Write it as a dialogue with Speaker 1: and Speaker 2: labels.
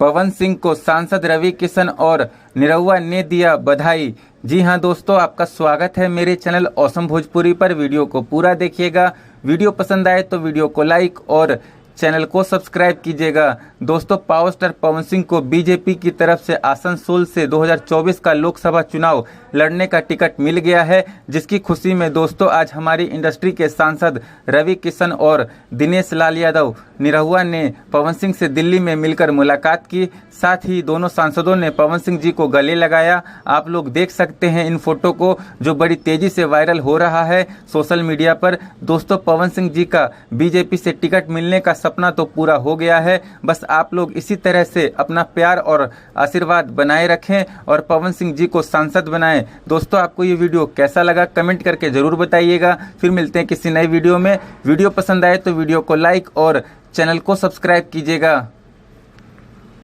Speaker 1: पवन सिंह को सांसद रवि किशन और निरहुआ ने दिया बधाई। जी हां दोस्तों, आपका स्वागत है मेरे चैनल ऑसम भोजपुरी पर। वीडियो को पूरा देखिएगा। वीडियो पसंद आए तो वीडियो को लाइक और चैनल को सब्सक्राइब कीजिएगा। दोस्तों, पावर स्टार पवन सिंह को बीजेपी की तरफ से आसनसोल से 2024 का लोकसभा चुनाव लड़ने का टिकट मिल गया है, जिसकी खुशी में दोस्तों आज हमारी इंडस्ट्री के सांसद रवि किशन और दिनेश लाल यादव निरहुआ ने पवन सिंह से दिल्ली में मिलकर मुलाकात की। साथ ही दोनों सांसदों ने पवन सिंह जी को गले लगाया। आप लोग देख सकते हैं इन फोटो को, जो बड़ी तेजी से वायरल हो रहा है सोशल मीडिया पर। दोस्तों, पवन सिंह जी का बीजेपी से टिकट मिलने का सपना तो पूरा हो गया है। बस आप लोग इसी तरह से अपना प्यार और आशीर्वाद बनाए रखें और पवन सिंह जी को सांसद बनाएं। दोस्तों, आपको ये वीडियो कैसा लगा कमेंट करके जरूर बताइएगा। फिर मिलते हैं किसी नए वीडियो में। वीडियो पसंद आए तो वीडियो को लाइक और चैनल को सब्सक्राइब कीजिएगा।